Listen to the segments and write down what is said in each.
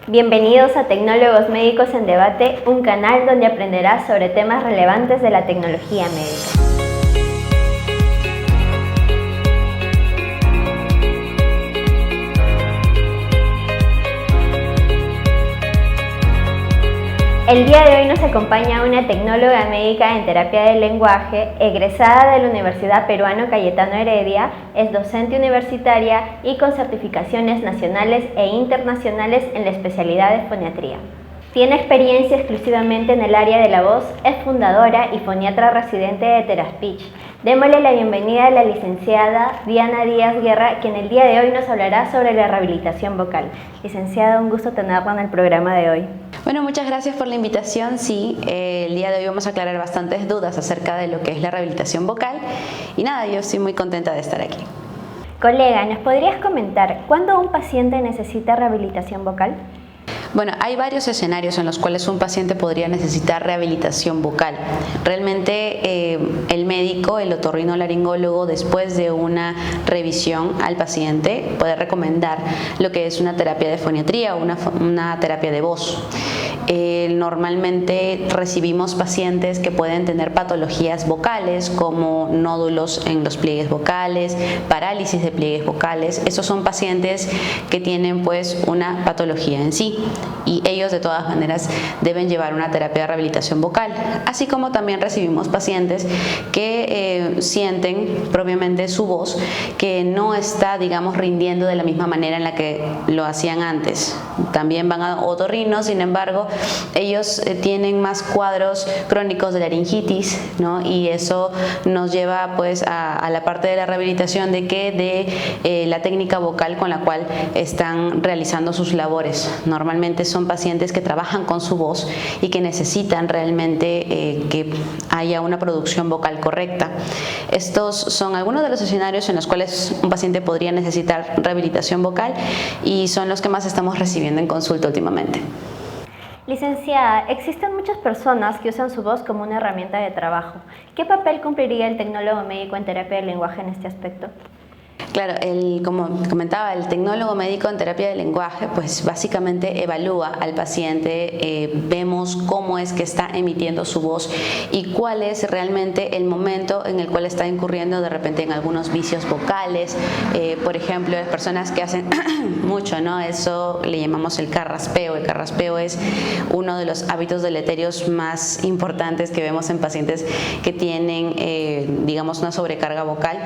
Bienvenidos a Tecnólogos Médicos en Debate, un canal donde aprenderás sobre temas relevantes de la tecnología médica. El día de hoy nos acompaña una tecnóloga médica en terapia del lenguaje, egresada de la Universidad Peruano Cayetano Heredia, es docente universitaria y con certificaciones nacionales e internacionales en la especialidad de foniatría. Tiene experiencia exclusivamente en el área de la voz, es fundadora y foniatra residente de Teraspich. Démosle la bienvenida a la licenciada Diana Díaz Guerra, quien el día de hoy nos hablará sobre la rehabilitación vocal. Licenciada, un gusto tenerla en el programa de hoy. Bueno, muchas gracias por la invitación. Sí, el día de hoy vamos a aclarar bastantes dudas acerca de lo que es la rehabilitación vocal. Y nada, yo estoy muy contenta de estar aquí. Colega, ¿nos podrías comentar cuándo un paciente necesita rehabilitación vocal? Bueno, hay varios escenarios en los cuales un paciente podría necesitar rehabilitación vocal. Realmente el médico, el otorrinolaringólogo, después de una revisión al paciente, puede recomendar lo que es una terapia de foniatría o una terapia de voz. Normalmente recibimos pacientes que pueden tener patologías vocales como nódulos en los pliegues vocales, parálisis de pliegues vocales. Esos son pacientes que tienen pues una patología en sí y ellos de todas maneras deben llevar una terapia de rehabilitación vocal, así como también recibimos pacientes que sienten propiamente su voz que no está, digamos, rindiendo de la misma manera en la que lo hacían antes. También van a otorrino, sin embargo, ellos tienen más cuadros crónicos de laringitis, ¿no? Y eso nos lleva pues a la parte de la rehabilitación de la técnica vocal con la cual están realizando sus labores. Normalmente son pacientes que trabajan con su voz y que necesitan realmente que haya una producción vocal correcta. Estos son algunos de los escenarios en los cuales un paciente podría necesitar rehabilitación vocal y son los que más estamos recibiendo en consulta últimamente. Licenciada, existen muchas personas que usan su voz como una herramienta de trabajo. ¿Qué papel cumpliría el tecnólogo médico en terapia del lenguaje en este aspecto? Claro, como comentaba, el tecnólogo médico en terapia del lenguaje pues básicamente evalúa al paciente, vemos cómo es que está emitiendo su voz y cuál es realmente el momento en el cual está incurriendo de repente en algunos vicios vocales. Por ejemplo, las personas que hacen mucho, ¿no? Eso le llamamos el carraspeo. El carraspeo es uno de los hábitos deleterios más importantes que vemos en pacientes que tienen, digamos, una sobrecarga vocal.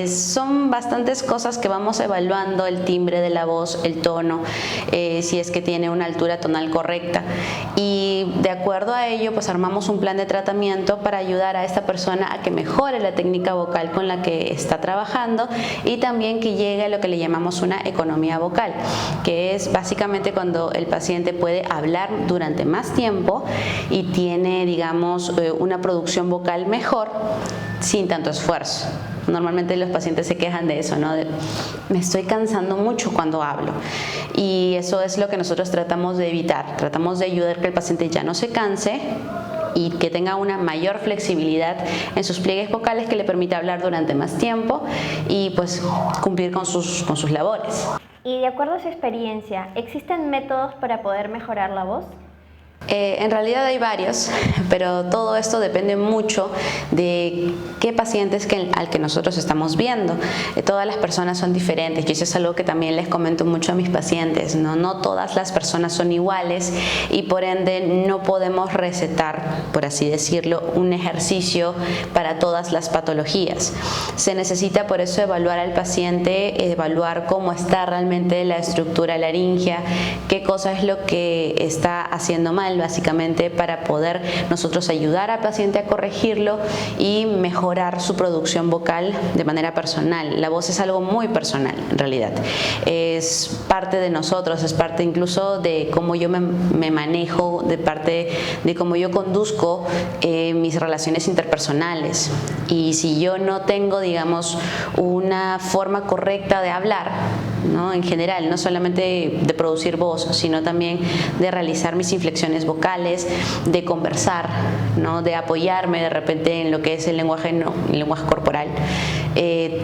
Son bastantes cosas que vamos evaluando: el timbre de la voz, el tono, si es que tiene una altura tonal correcta, y de acuerdo a ello pues armamos un plan de tratamiento para ayudar a esta persona a que mejore la técnica vocal con la que está trabajando y también que llegue a lo que le llamamos una economía vocal, que es básicamente cuando el paciente puede hablar durante más tiempo y tiene, digamos, una producción vocal mejor sin tanto esfuerzo. Normalmente los pacientes se quejan de eso, ¿no? Me estoy cansando mucho cuando hablo, y eso es lo que nosotros tratamos de evitar. Tratamos de ayudar que el paciente ya no se canse y que tenga una mayor flexibilidad en sus pliegues vocales que le permita hablar durante más tiempo y pues cumplir con sus labores. Y de acuerdo a su experiencia, ¿existen métodos para poder mejorar la voz? En realidad hay varios, pero todo esto depende mucho de qué pacientes al que nosotros estamos viendo. Todas las personas son diferentes y eso es algo que también les comento mucho a mis pacientes, ¿no? No todas las personas son iguales y por ende no podemos recetar, por así decirlo, un ejercicio para todas las patologías. Se necesita por eso evaluar al paciente, evaluar cómo está realmente la estructura laringea, qué cosa es lo que está haciendo mal, básicamente, para poder nosotros ayudar al paciente a corregirlo y mejorar su producción vocal de manera personal. La voz es algo muy personal, en realidad. Es parte de nosotros, es parte incluso de cómo yo me manejo, de parte de cómo yo conduzco mis relaciones interpersonales. Y si yo no tengo, digamos, una forma correcta de hablar, ¿no? En general, no solamente de producir voz, sino también de realizar mis inflexiones vocales, de conversar, ¿no? De apoyarme de repente en lo que es el lenguaje corporal.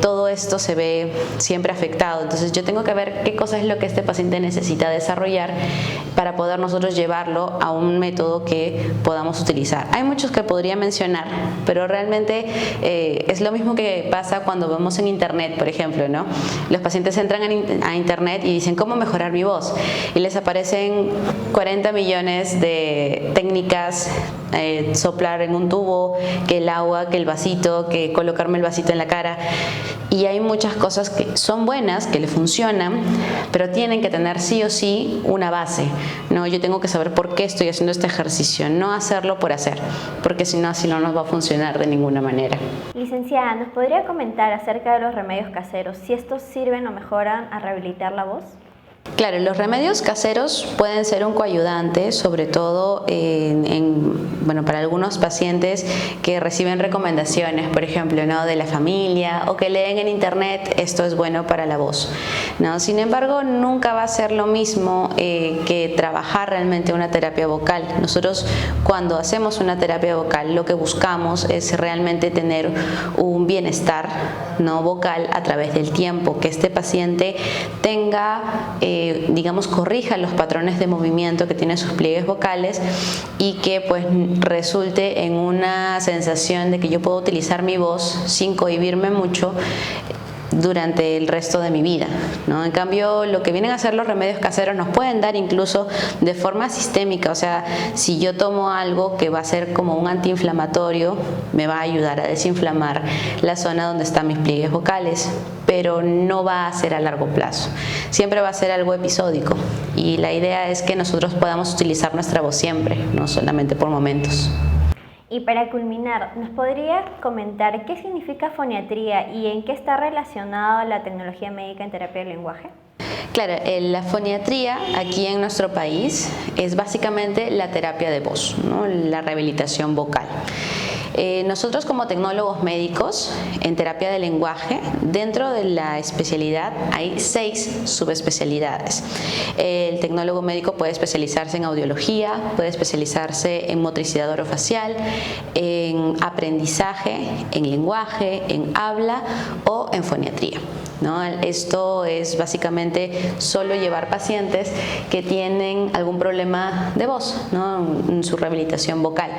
todo esto se ve siempre afectado. Entonces yo tengo que ver qué cosa es lo que este paciente necesita desarrollar para poder nosotros llevarlo a un método que podamos utilizar. Hay muchos que podría mencionar, pero realmente es lo mismo que pasa cuando vemos en internet, por ejemplo, ¿no? Los pacientes entran a internet y dicen ¿cómo mejorar mi voz? Y les aparecen 40 millones de técnicas, soplar en un tubo, que el agua, que el vasito, que colocarme el vasito en la cara, y hay muchas cosas que son buenas, que le funcionan, pero tienen que tener sí o sí una base, ¿no? Yo tengo que saber por qué estoy haciendo este ejercicio, no hacerlo por hacer, porque si no, así no nos va a funcionar de ninguna manera. Licenciada, ¿nos podría comentar acerca de los remedios caseros, si estos sirven o mejoran a rehabilitar la voz? Claro, los remedios caseros pueden ser un coayudante, sobre todo bueno, para algunos pacientes que reciben recomendaciones, por ejemplo, ¿no?, de la familia, o que leen en internet esto es bueno para la voz, ¿no? Sin embargo, nunca va a ser lo mismo que trabajar realmente una terapia vocal. Nosotros, cuando hacemos una terapia vocal, lo que buscamos es realmente tener un bienestar, ¿no?, vocal a través del tiempo, que este paciente tenga digamos, corrija los patrones de movimiento que tienen sus pliegues vocales y que pues resulte en una sensación de que yo puedo utilizar mi voz sin cohibirme mucho durante el resto de mi vida, ¿no? En cambio, lo que vienen a hacer los remedios caseros nos pueden dar incluso de forma sistémica, o sea, si yo tomo algo que va a ser como un antiinflamatorio, me va a ayudar a desinflamar la zona donde están mis pliegues vocales, pero no va a ser a largo plazo, siempre va a ser algo episódico, y la idea es que nosotros podamos utilizar nuestra voz siempre, no solamente por momentos. Y para culminar, ¿nos podría comentar qué significa foniatría y en qué está relacionado la tecnología médica en terapia del lenguaje? Claro, la foniatría aquí en nuestro país es básicamente la terapia de voz, ¿no?, la rehabilitación vocal. Nosotros como tecnólogos médicos en terapia del lenguaje, dentro de la especialidad hay 6 subespecialidades. El tecnólogo médico puede especializarse en audiología, puede especializarse en motricidad orofacial, en aprendizaje, en lenguaje, en habla o en foniatría, ¿no? Esto es básicamente solo llevar pacientes que tienen algún problema de voz, ¿no?, en su rehabilitación vocal,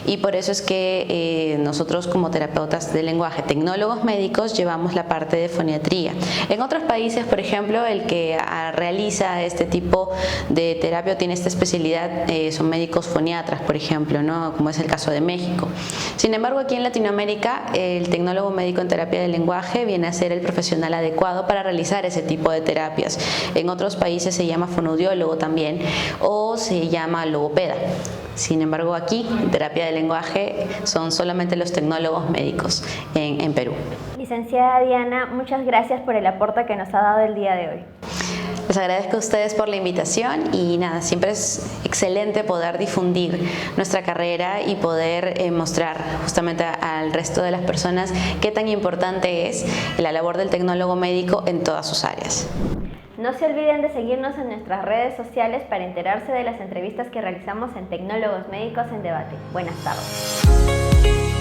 y por eso es que nosotros como terapeutas del lenguaje, tecnólogos médicos, llevamos la parte de foniatría. En otros países, por ejemplo, el que realiza este tipo de terapia o tiene esta especialidad son médicos foniatras, por ejemplo, ¿no?, como es el caso de México. Sin embargo, aquí en Latinoamérica, el tecnólogo médico en terapia del lenguaje viene a ser el profesional adecuado para realizar ese tipo de terapias. En otros países se llama fonoaudiólogo también, o se llama logopeda. Sin embargo, aquí, en terapia del lenguaje, son solamente los tecnólogos médicos en Perú. Licenciada Diana, muchas gracias por el aporte que nos ha dado el día de hoy. Les agradezco a ustedes por la invitación y nada, siempre es excelente poder difundir nuestra carrera y poder mostrar justamente al resto de las personas qué tan importante es la labor del tecnólogo médico en todas sus áreas. No se olviden de seguirnos en nuestras redes sociales para enterarse de las entrevistas que realizamos en Tecnólogos Médicos en Debate. Buenas tardes.